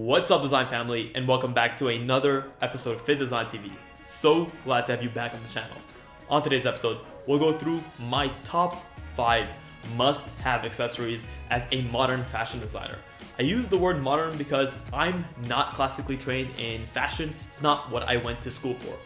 What's up, design family, and welcome back to another episode of Fittdesign TV. So glad to have you back on the channel. On today's episode, we'll go through my top 5 must-have accessories as a modern fashion designer. I use the word modern because I'm not classically trained in fashion. It's not what I went to school for.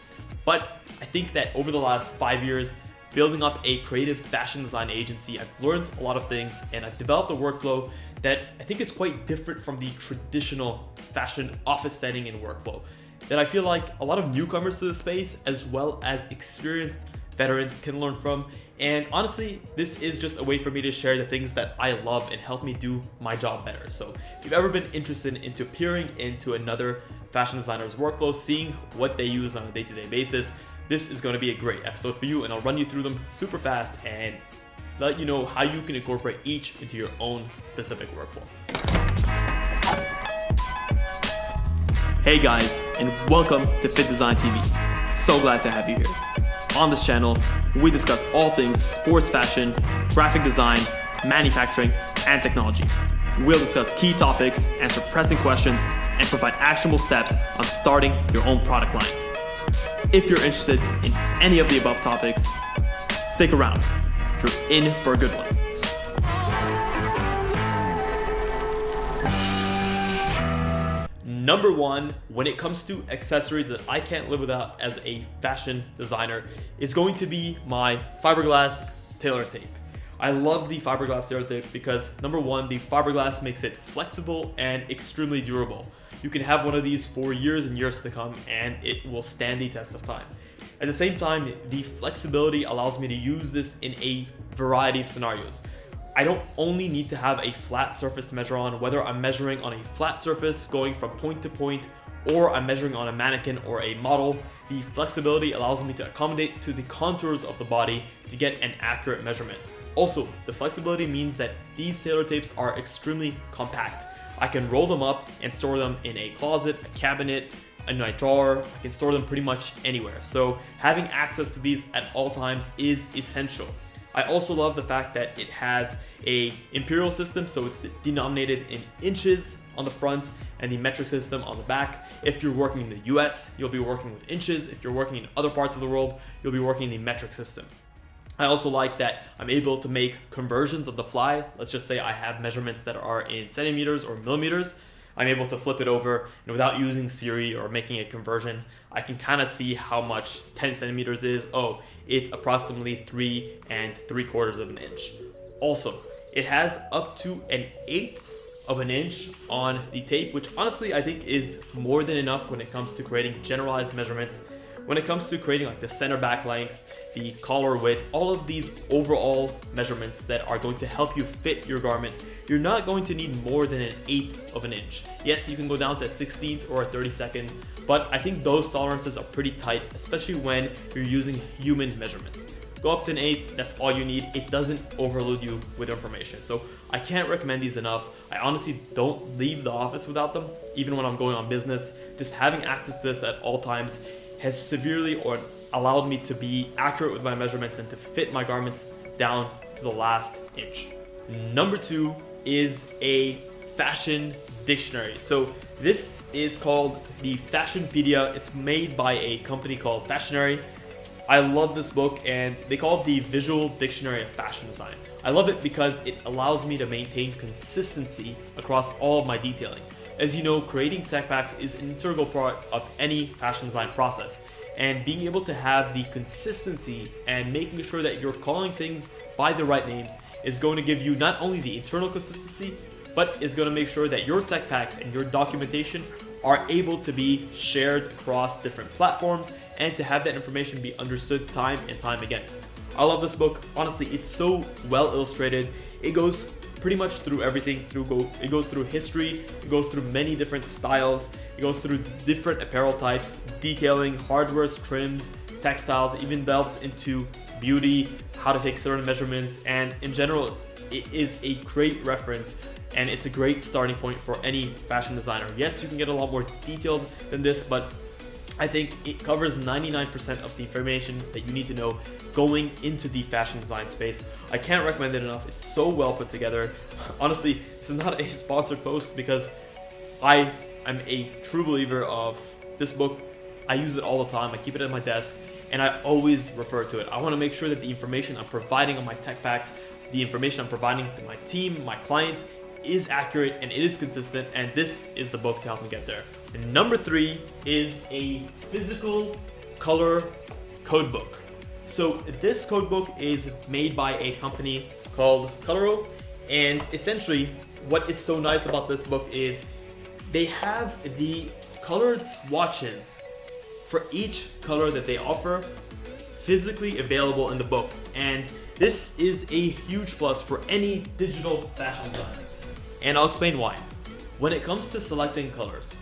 But I think that over the last 5 years, building up a creative fashion design agency, I've learned a lot of things and I've developed a workflow that I think is quite different from the traditional fashion office setting and workflow that I feel like a lot of newcomers to the space as well as experienced veterans can learn from. And honestly, this is just a way for me to share the things that I love and help me do my job better. So if you've ever been interested into peering into another fashion designer's workflow, seeing what they use on a day-to-day basis, this is going to be a great episode for you, and I'll run you through them super fast and let you know how you can incorporate each into your own specific workflow. Hey guys, and welcome to Fittdesign TV. So glad to have you here. On this channel, we discuss all things sports fashion, graphic design, manufacturing, and technology. We'll discuss key topics, answer pressing questions, and provide actionable steps on starting your own product line. If you're interested in any of the above topics, stick around. You're in for a good one. Number one, when it comes to accessories that I can't live without as a fashion designer, is going to be my fiberglass Tailor Tape. I love the fiberglass Tailor Tape because number one, the fiberglass makes it flexible and extremely durable. You can have one of these for years and years to come and it will stand the test of time. At the same time, the flexibility allows me to use this in a variety of scenarios. I don't only need to have a flat surface to measure on, whether I'm measuring on a flat surface going from point to point, or I'm measuring on a mannequin or a model. The flexibility allows me to accommodate to the contours of the body to get an accurate measurement. Also, the flexibility means that these Tailor Tapes are extremely compact. I can roll them up and store them in a closet, a cabinet, in my drawer. I can store them pretty much anywhere. So having access to these at all times is essential. I also love the fact that it has a imperial system, so it's denominated in inches on the front and the metric system on the back. If you're working in the US, you'll be working with inches. If you're working in other parts of the world, you'll be working in the metric system. I also like that I'm able to make conversions of the fly. Let's just say I have measurements that are in centimeters or millimeters. I'm able to flip it over, and without using Siri or making a conversion, I can kind of see how much 10 centimeters is. Oh, it's approximately 3 3/4 of an inch. Also, it has up to 1/8 of an inch on the tape, which honestly I think is more than enough when it comes to creating generalized measurements. When it comes to creating like the center back length, the collar width, all of these overall measurements that are going to help you fit your garment, you're not going to need more than 1/8 of an inch. Yes, you can go down to a 16th or a 32nd, but I think those tolerances are pretty tight, especially when you're using human measurements. Go up to 1/8, that's all you need. It doesn't overload you with information. So I can't recommend these enough. I honestly don't leave the office without them, even when I'm going on business. Just having access to this at all times has severely or allowed me to be accurate with my measurements and to fit my garments down to the last inch. Number two is a fashion dictionary. So this is called the Fashionpedia. It's made by a company called Fashionary. I love this book, and they call it the Visual Dictionary of Fashion Design. I love it because it allows me to maintain consistency across all of my detailing. As you know, creating tech packs is an integral part of any fashion design process, and being able to have the consistency and making sure that you're calling things by the right names is going to give you not only the internal consistency, but is going to make sure that your tech packs and your documentation are able to be shared across different platforms and to have that information be understood time and time again. I love this book. Honestly, it's so well illustrated. It goes pretty much through everything. It goes through history, it goes through many different styles, it goes through different apparel types, detailing, hardwares, trims, textiles. It even delves into beauty, how to take certain measurements, and in general, it is a great reference and it's a great starting point for any fashion designer. Yes, you can get a lot more detailed than this, but I think it covers 99% of the information that you need to know going into the fashion design space. I can't recommend it enough. It's so well put together. Honestly, this is not a sponsored post because I I'm a true believer of this book. I use it all the time. I keep it at my desk and I always refer to it. I want to make sure that the information I'm providing on my tech packs, the information I'm providing to my team, my clients, is accurate and it is consistent, and this is the book to help me get there. And number 3 is a physical color code book. So this code book is made by a company called Tailor, and essentially what is so nice about this book is they have the colored swatches for each color that they offer physically available in the book, and this is a huge plus for any digital fashion designer. And I'll explain why. When it comes to selecting colors,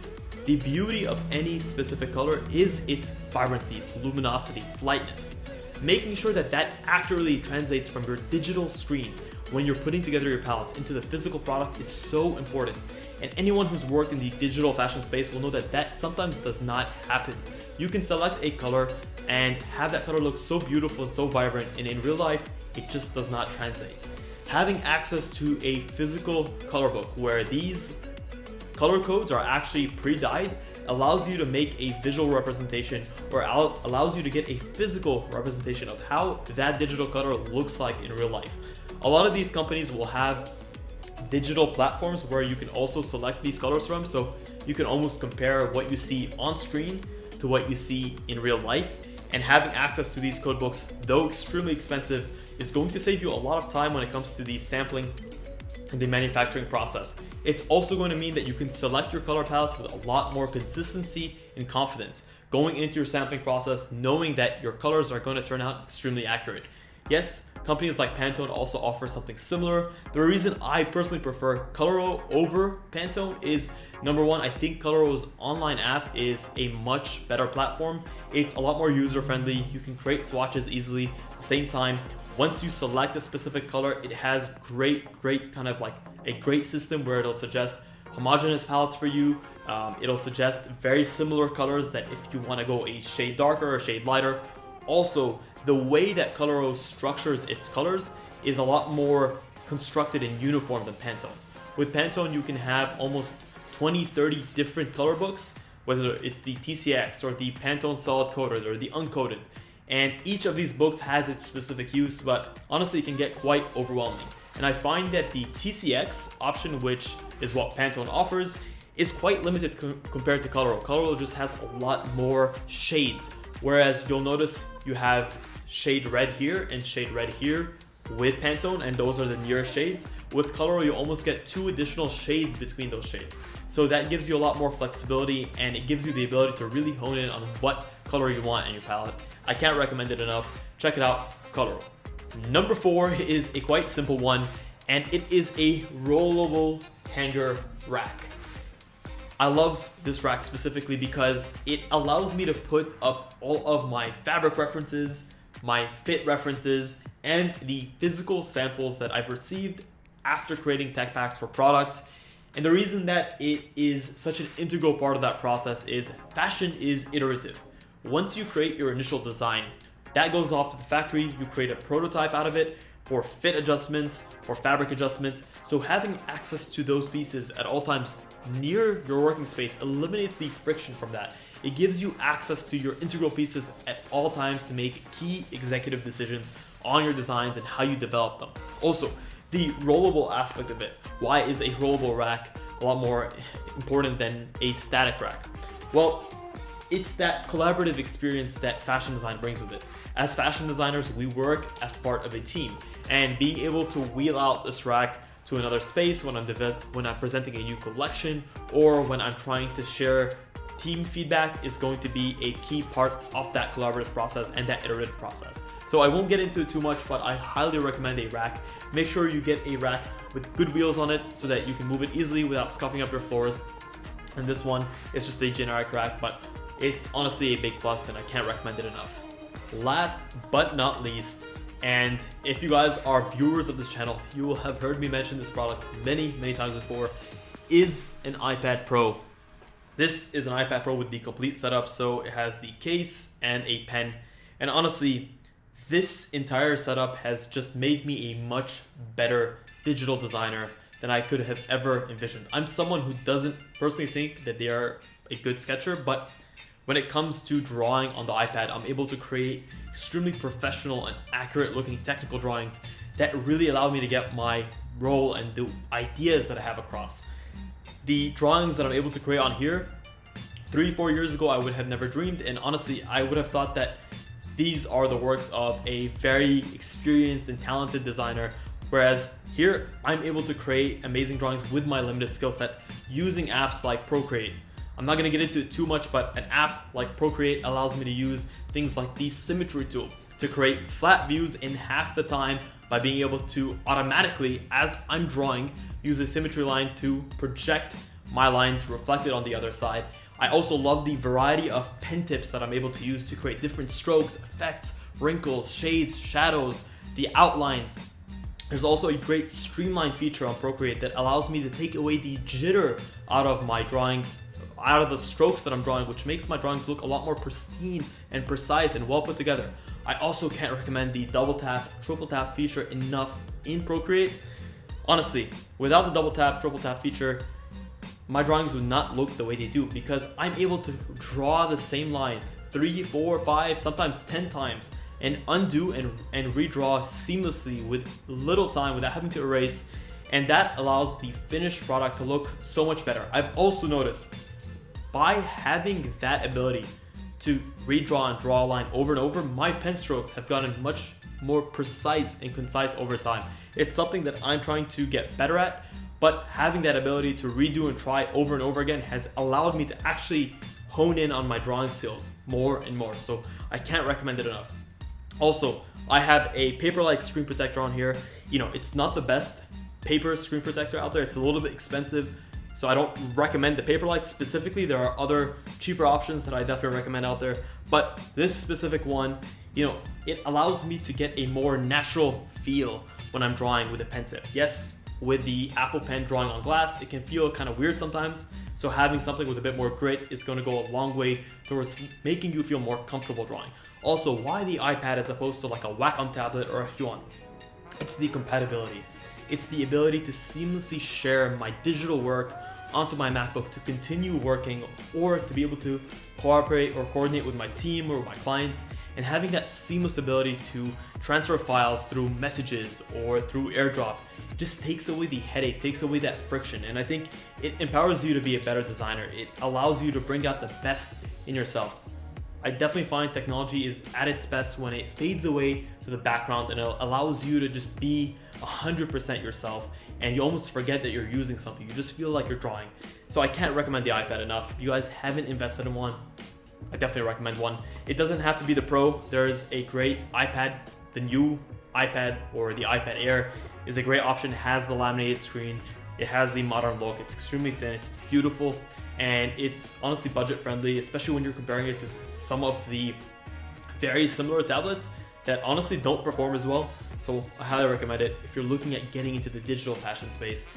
the beauty of any specific color is its vibrancy, its luminosity, its lightness. Making sure that that accurately translates from your digital screen when you're putting together your palettes into the physical product is so important. And anyone who's worked in the digital fashion space will know that that sometimes does not happen. You can select a color and have that color look so beautiful and so vibrant, and in real life, it just does not translate. Having access to a physical color book where these color codes are actually pre-dyed allows you to make a visual representation, or allows you to get a physical representation of how that digital color looks like in real life. A lot of these companies will have digital platforms where you can also select these colors from, so you can almost compare what you see on screen to what you see in real life. And having access to these code books, though extremely expensive, is going to save you a lot of time when it comes to the sampling and the manufacturing process. It's also going to mean that you can select your color palettes with a lot more consistency and confidence going into your sampling process, knowing that your colors are going to turn out extremely accurate. Yes, companies like Pantone also offer something similar. The reason I personally prefer Coloro over Pantone is, number one, I think Coloro's online app is a much better platform. It's a lot more user-friendly. You can create swatches easily. At the same time, once you select a specific color, it has great kind of like a great system where it'll suggest homogeneous palettes for you. It'll suggest very similar colors that if you want to go a shade darker or a shade lighter. Also, the way that Coloro structures its colors is a lot more constructed and uniform than Pantone. With Pantone, you can have almost 20-30 different color books, whether it's the TCX or the Pantone Solid Coated or the Uncoated. And each of these books has its specific use, but honestly, it can get quite overwhelming. And I find that the TCX option, which is what Pantone offers, is quite limited compared to Coloro. Coloro just has a lot more shades, whereas you'll notice you have shade red here and shade red here with Pantone, and those are the nearest shades. With Coloro, you almost get 2 additional shades between those shades. So that gives you a lot more flexibility, and it gives you the ability to really hone in on what color you want in your palette. I can't recommend it enough. Check it out, Coloro. Number 4 is a quite simple one, and it is a rollable hanger rack. I love this rack specifically because it allows me to put up all of my fabric references, my fit references, and the physical samples that I've received after creating tech packs for products. And the reason that it is such an integral part of that process is fashion is iterative. Once you create your initial design, that goes off to the factory, you create a prototype out of it for fit adjustments, for fabric adjustments. So having access to those pieces at all times near your working space eliminates the friction from that. It gives you access to your integral pieces at all times to make key executive decisions on your designs and how you develop them. Also, the rollable aspect of it. Why is a rollable rack a lot more important than a static rack? Well, it's that collaborative experience that fashion design brings with it. As fashion designers, we work as part of a team, and being able to wheel out this rack to another space when I'm presenting a new collection or when I'm trying to share team feedback is going to be a key part of that collaborative process and that iterative process. So I won't get into it too much, but I highly recommend a rack. Make sure you get a rack with good wheels on it so that you can move it easily without scuffing up your floors. And this one is just a generic rack, but it's honestly a big plus and I can't recommend it enough. Last but not least, and if you guys are viewers of this channel, you will have heard me mention this product many times before, is an iPad Pro. This is an iPad Pro with the complete setup, so it has the case and a pen. And honestly, this entire setup has just made me a much better digital designer than I could have ever envisioned. I'm someone who doesn't personally think that they are a good sketcher, but when it comes to drawing on the iPad, I'm able to create extremely professional and accurate looking technical drawings that really allow me to get my role and the ideas that I have across. The drawings that I'm able to create on here, 3-4 years ago, I would have never dreamed, and honestly, I would have thought that these are the works of a very experienced and talented designer, whereas here, I'm able to create amazing drawings with my limited skill set using apps like Procreate. I'm not gonna get into it too much, but an app like Procreate allows me to use things like the symmetry tool to create flat views in half the time by being able to automatically, as I'm drawing, use a symmetry line to project my lines reflected on the other side. I also love the variety of pen tips that I'm able to use to create different strokes, effects, wrinkles, shades, shadows, the outlines. There's also a great streamline feature on Procreate that allows me to take away the jitter out of my drawing, out of the strokes that I'm drawing, which makes my drawings look a lot more pristine and precise and well put together. I also can't recommend the double tap, triple tap feature enough in Procreate. Honestly, without the double tap, triple tap feature, my drawings would not look the way they do, because I'm able to draw the same line 3, 4, 5, sometimes 10 times and undo and redraw seamlessly with little time without having to erase. And that allows the finished product to look so much better. I've also noticed by having that ability to redraw and draw a line over and over, my pen strokes have gotten much more precise and concise over time. It's something that I'm trying to get better at, but having that ability to redo and try over and over again has allowed me to actually hone in on my drawing skills more and more. So I can't recommend it enough. Also, I have a Paperlike screen protector on here. You know, it's not the best paper screen protector out there. It's a little bit expensive, so I don't recommend the Paperlike specifically. There are other cheaper options that I definitely recommend out there, but this specific one, you know, it allows me to get a more natural feel when I'm drawing with a pen tip. Yes, with the Apple Pen drawing on glass, it can feel kind of weird sometimes, so having something with a bit more grit is going to go a long way towards making you feel more comfortable drawing. Also, why the iPad as opposed to like a Wacom tablet or a Huion? It's the compatibility. It's the ability to seamlessly share my digital work onto my MacBook to continue working, or to be able to cooperate or coordinate with my team or my clients, and having that seamless ability to transfer files through messages or through AirDrop just takes away the headache, takes away that friction. And I think it empowers you to be a better designer. It allows you to bring out the best in yourself. I definitely find technology is at its best when it fades away to the background and it allows you to just be 100% yourself, and you almost forget that you're using something. You just feel like you're drawing. So I can't recommend the iPad enough. If you guys haven't invested in one, I definitely recommend one. It doesn't have to be the Pro. There's a great iPad. The new iPad or the iPad Air is a great option. It has the laminated screen. It has the modern look. It's extremely thin. It's beautiful. And it's honestly budget friendly, especially when you're comparing it to some of the very similar tablets that honestly don't perform as well. So I highly recommend it. If you're looking at getting into the digital fashion space,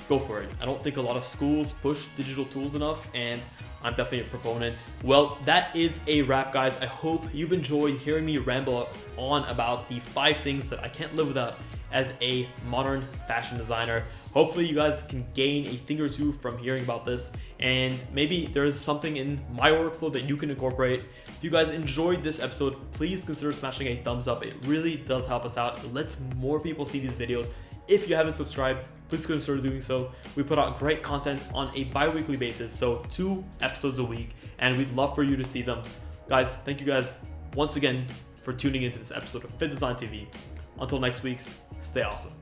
go for it. I don't think a lot of schools push digital tools enough, and I'm definitely a proponent. Well, that is a wrap, guys. I hope you've enjoyed hearing me ramble on about the 5 things that I can't live without as a modern fashion designer. Hopefully you guys can gain a thing or two from hearing about this, and maybe there's something in my workflow that you can incorporate. If you guys enjoyed this episode, please consider smashing a thumbs up. It really does help us out. It lets more people see these videos. If you haven't subscribed, please consider doing so. We put out great content on a bi-weekly basis, so 2 episodes a week, and we'd love for you to see them. Guys, thank you guys once again for tuning into this episode of Fittdesign TV. Until next week's, stay awesome.